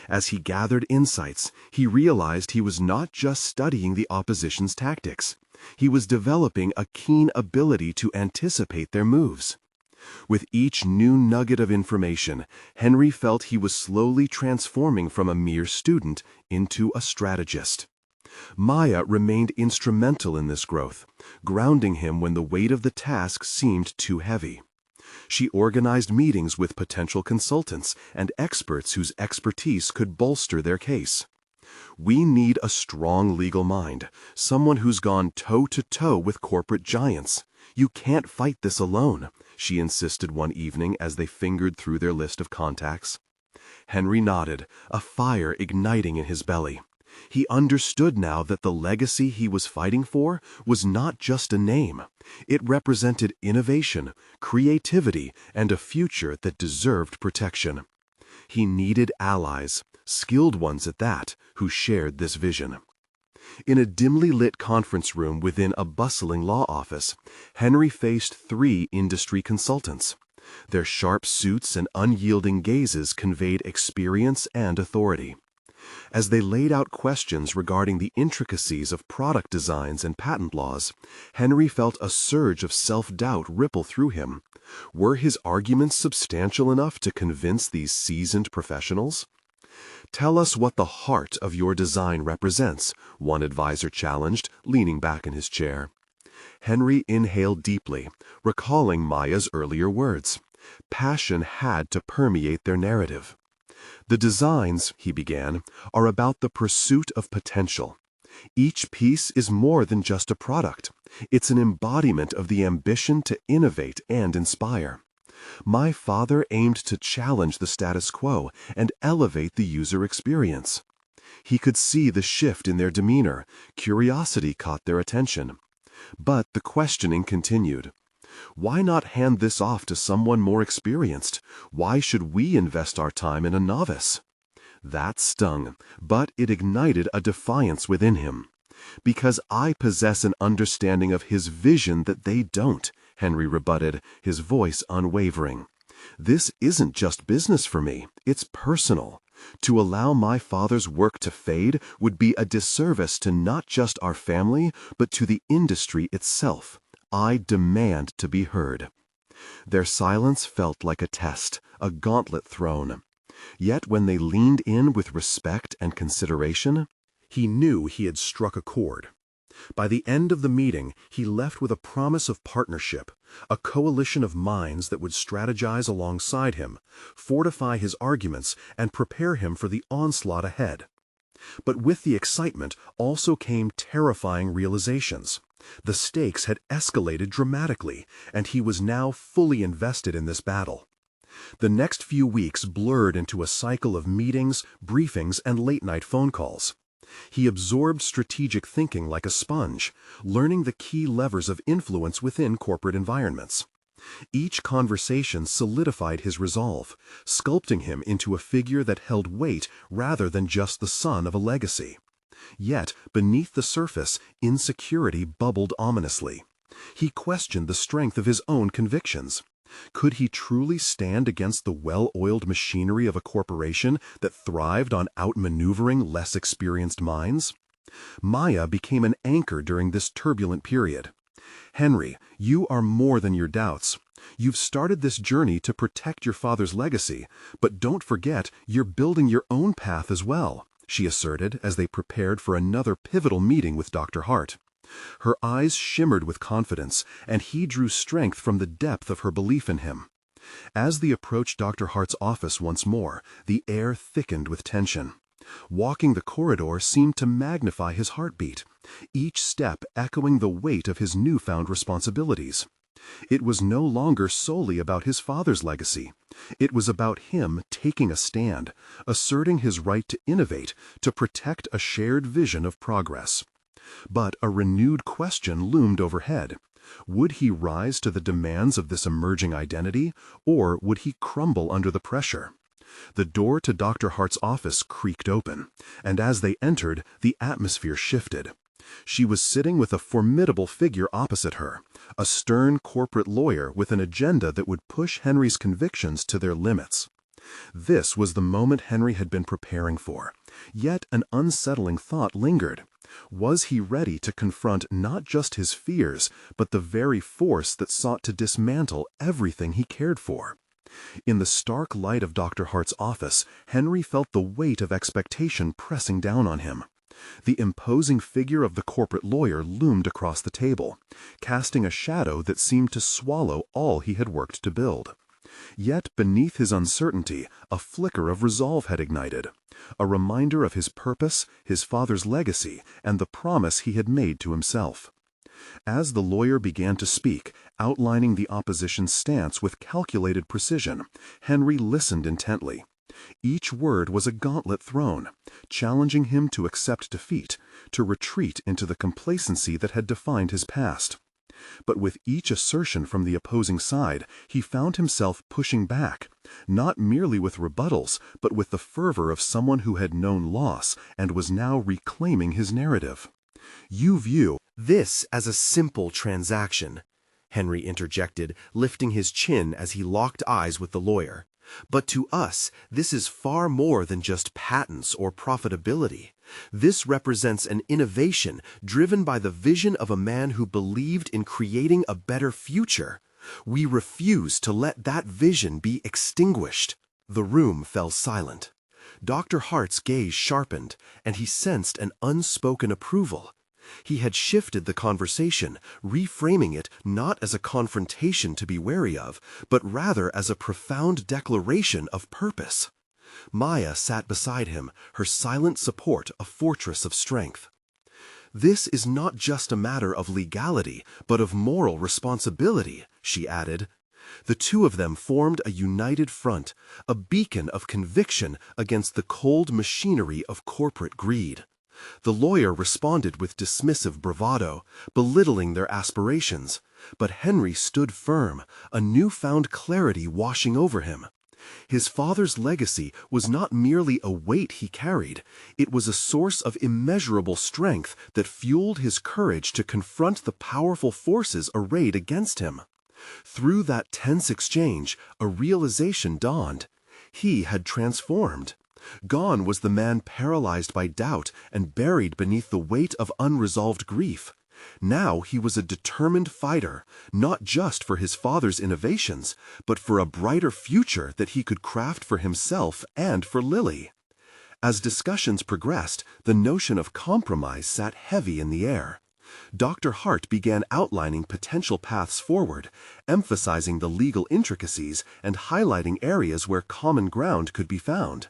As he gathered insights, he realized he was not just studying the opposition's tactics. He was developing a keen ability to anticipate their moves. With each new nugget of information, Henry felt he was slowly transforming from a mere student into a strategist. Maya remained instrumental in this growth, grounding him when the weight of the task seemed too heavy. She organized meetings with potential consultants and experts whose expertise could bolster their case. "We need a strong legal mind, someone who's gone toe-to-toe with corporate giants. You can't fight this alone," she insisted one evening as they fingered through their list of contacts. Henry nodded, a fire igniting in his belly. He understood now that the legacy he was fighting for was not just a name. It represented innovation, creativity, and a future that deserved protection. He needed allies, skilled ones at that, who shared this vision. In a dimly lit conference room within a bustling law office, Henry faced 3 industry consultants. Their sharp suits and unyielding gazes conveyed experience and authority. As they laid out questions regarding the intricacies of product designs and patent laws, Henry felt a surge of self-doubt ripple through him. Were his arguments substantial enough to convince these seasoned professionals? "Tell us what the heart of your design represents," one advisor challenged, leaning back in his chair. Henry inhaled deeply, recalling Maya's earlier words. Passion had to permeate their narrative. "The designs," he began, "are about the pursuit of potential. Each piece is more than just a product. It's an embodiment of the ambition to innovate and inspire. My father aimed to challenge the status quo and elevate the user experience." He could see the shift in their demeanor. Curiosity caught their attention. But the questioning continued. "Why not hand this off to someone more experienced? Why should we invest our time in a novice?" That stung, but it ignited a defiance within him. "Because I possess an understanding of his vision that they don't," Henry rebutted, his voice unwavering. "This isn't just business for me, it's personal. To allow my father's work to fade would be a disservice to not just our family, but to the industry itself. I demand to be heard." Their silence felt like a test, a gauntlet thrown. Yet when they leaned in with respect and consideration, he knew he had struck a chord. By the end of the meeting, he left with a promise of partnership, a coalition of minds that would strategize alongside him, fortify his arguments, and prepare him for the onslaught ahead. But with the excitement also came terrifying realizations. The stakes had escalated dramatically, and he was now fully invested in this battle. The next few weeks blurred into a cycle of meetings, briefings, and late-night phone calls. He absorbed strategic thinking like a sponge, learning the key levers of influence within corporate environments. Each conversation solidified his resolve, sculpting him into a figure that held weight rather than just the son of a legacy. Yet, beneath the surface, insecurity bubbled ominously. He questioned the strength of his own convictions. Could he truly stand against the well-oiled machinery of a corporation that thrived on outmaneuvering less experienced minds? Maya became an anchor during this turbulent period. "Henry, you are more than your doubts. You've started this journey to protect your father's legacy, but don't forget you're building your own path as well," she asserted as they prepared for another pivotal meeting with Dr. Hart. Her eyes shimmered with confidence, and he drew strength from the depth of her belief in him. As they approached Dr. Hart's office once more, the air thickened with tension. Walking the corridor seemed to magnify his heartbeat, each step echoing the weight of his newfound responsibilities. It was no longer solely about his father's legacy. It was about him taking a stand, asserting his right to innovate, to protect a shared vision of progress. But a renewed question loomed overhead. Would he rise to the demands of this emerging identity, or would he crumble under the pressure? The door to Dr. Hart's office creaked open, and as they entered, the atmosphere shifted. She was sitting with a formidable figure opposite her, a stern corporate lawyer with an agenda that would push Henry's convictions to their limits. This was the moment Henry had been preparing for. Yet an unsettling thought lingered. Was he ready to confront not just his fears, but the very force that sought to dismantle everything he cared for? In the stark light of Dr. Hart's office, Henry felt the weight of expectation pressing down on him. The imposing figure of the corporate lawyer loomed across the table, casting a shadow that seemed to swallow all he had worked to build. Yet beneath his uncertainty, a flicker of resolve had ignited, a reminder of his purpose, his father's legacy, and the promise he had made to himself. As the lawyer began to speak, outlining the opposition's stance with calculated precision, Henry listened intently. Each word was a gauntlet thrown, challenging him to accept defeat, to retreat into the complacency that had defined his past. But with each assertion from the opposing side, he found himself pushing back, not merely with rebuttals, but with the fervor of someone who had known loss and was now reclaiming his narrative. "You view this as a simple transaction," Henry interjected, lifting his chin as he locked eyes with the lawyer. "But to us, this is far more than just patents or profitability. This represents an innovation driven by the vision of a man who believed in creating a better future. We refuse to let that vision be extinguished." The room fell silent. Dr. Hart's gaze sharpened, and he sensed an unspoken approval. He had shifted the conversation, reframing it not as a confrontation to be wary of, but rather as a profound declaration of purpose. Maya sat beside him, her silent support a fortress of strength. "This is not just a matter of legality, but of moral responsibility," she added. The two of them formed a united front, a beacon of conviction against the cold machinery of corporate greed. The lawyer responded with dismissive bravado, belittling their aspirations, but Henry stood firm, a newfound clarity washing over him. His father's legacy was not merely a weight he carried, it was a source of immeasurable strength that fueled his courage to confront the powerful forces arrayed against him. Through that tense exchange, a realization dawned. He had transformed. Gone was the man paralyzed by doubt and buried beneath the weight of unresolved grief. Now he was a determined fighter, not just for his father's innovations, but for a brighter future that he could craft for himself and for Lily. As discussions progressed, the notion of compromise sat heavy in the air. Dr. Hart began outlining potential paths forward, emphasizing the legal intricacies and highlighting areas where common ground could be found.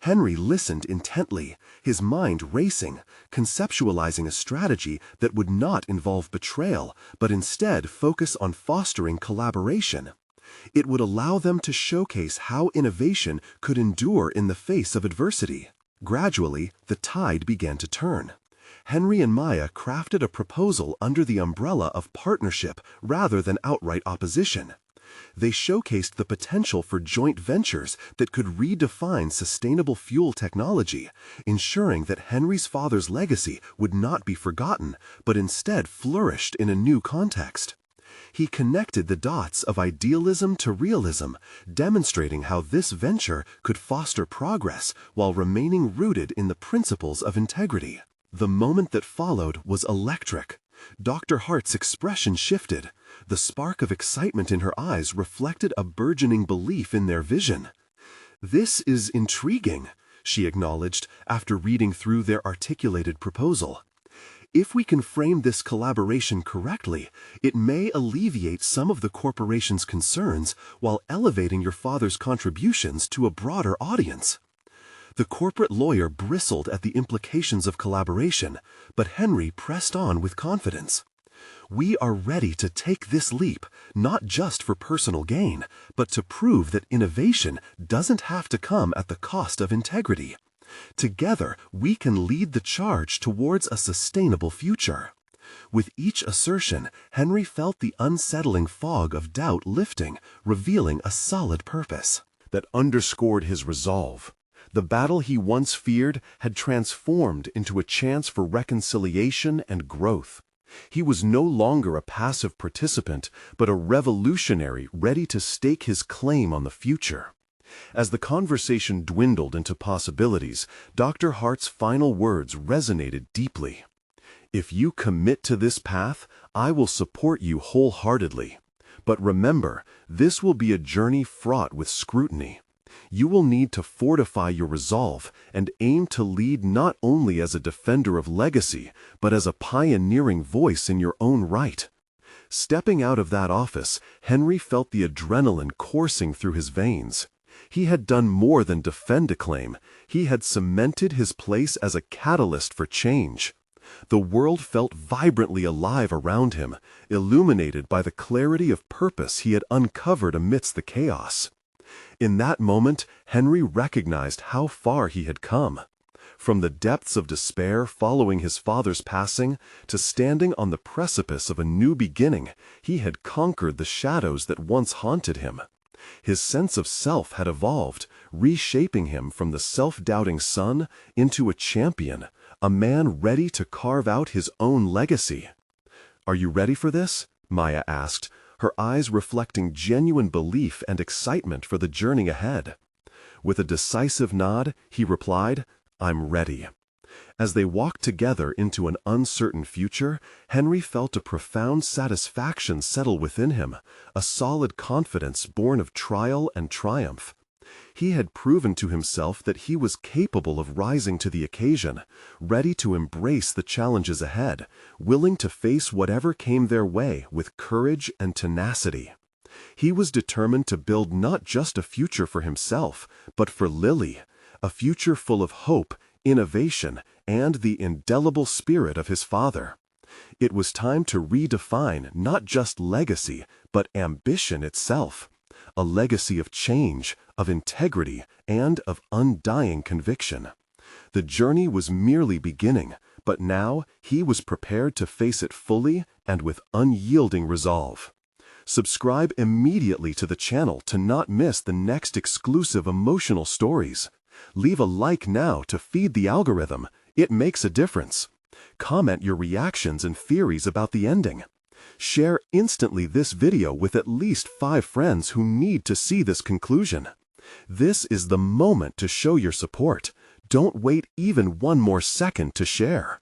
Henry listened intently, his mind racing, conceptualizing a strategy that would not involve betrayal, but instead focus on fostering collaboration. It would allow them to showcase how innovation could endure in the face of adversity. Gradually, the tide began to turn. Henry and Maya crafted a proposal under the umbrella of partnership rather than outright opposition. They showcased the potential for joint ventures that could redefine sustainable fuel technology, ensuring that Henry's father's legacy would not be forgotten, but instead flourished in a new context. He connected the dots of idealism to realism, demonstrating how this venture could foster progress while remaining rooted in the principles of integrity. The moment that followed was electric. Dr. Hart's expression shifted. The spark of excitement in her eyes reflected a burgeoning belief in their vision. "This is intriguing," she acknowledged after reading through their articulated proposal. "If we can frame this collaboration correctly, it may alleviate some of the corporation's concerns while elevating your father's contributions to a broader audience." The corporate lawyer bristled at the implications of collaboration, but Henry pressed on with confidence. "We are ready to take this leap, not just for personal gain, but to prove that innovation doesn't have to come at the cost of integrity. Together, we can lead the charge towards a sustainable future." With each assertion, Henry felt the unsettling fog of doubt lifting, revealing a solid purpose that underscored his resolve. The battle he once feared had transformed into a chance for reconciliation and growth. He was no longer a passive participant, but a revolutionary ready to stake his claim on the future. As the conversation dwindled into possibilities, Dr. Hart's final words resonated deeply. "If you commit to this path, I will support you wholeheartedly. But remember, this will be a journey fraught with scrutiny. You will need to fortify your resolve and aim to lead not only as a defender of legacy, but as a pioneering voice in your own right." Stepping out of that office, Henry felt the adrenaline coursing through his veins. He had done more than defend a claim. He had cemented his place as a catalyst for change. The world felt vibrantly alive around him, illuminated by the clarity of purpose he had uncovered amidst the chaos. In that moment, Henry recognized how far he had come. From the depths of despair following his father's passing to standing on the precipice of a new beginning, he had conquered the shadows that once haunted him. His sense of self had evolved, reshaping him from the self-doubting son into a champion, a man ready to carve out his own legacy. "Are you ready for this?" Maya asked, her eyes reflecting genuine belief and excitement for the journey ahead. With a decisive nod, he replied, "I'm ready." As they walked together into an uncertain future, Henry felt a profound satisfaction settle within him, a solid confidence born of trial and triumph. He had proven to himself that he was capable of rising to the occasion, ready to embrace the challenges ahead, willing to face whatever came their way with courage and tenacity. He was determined to build not just a future for himself, but for Lily, a future full of hope, innovation, and the indelible spirit of his father. It was time to redefine not just legacy, but ambition itself. A legacy of change, of integrity, and of undying conviction. The journey was merely beginning, but now he was prepared to face it fully and with unyielding resolve. Subscribe immediately to the channel to not miss the next exclusive emotional stories. Leave a like now to feed the algorithm. It makes a difference. Comment your reactions and theories about the ending. Share instantly this video with at least 5 friends who need to see this conclusion. This is the moment to show your support. Don't wait even one more second to share.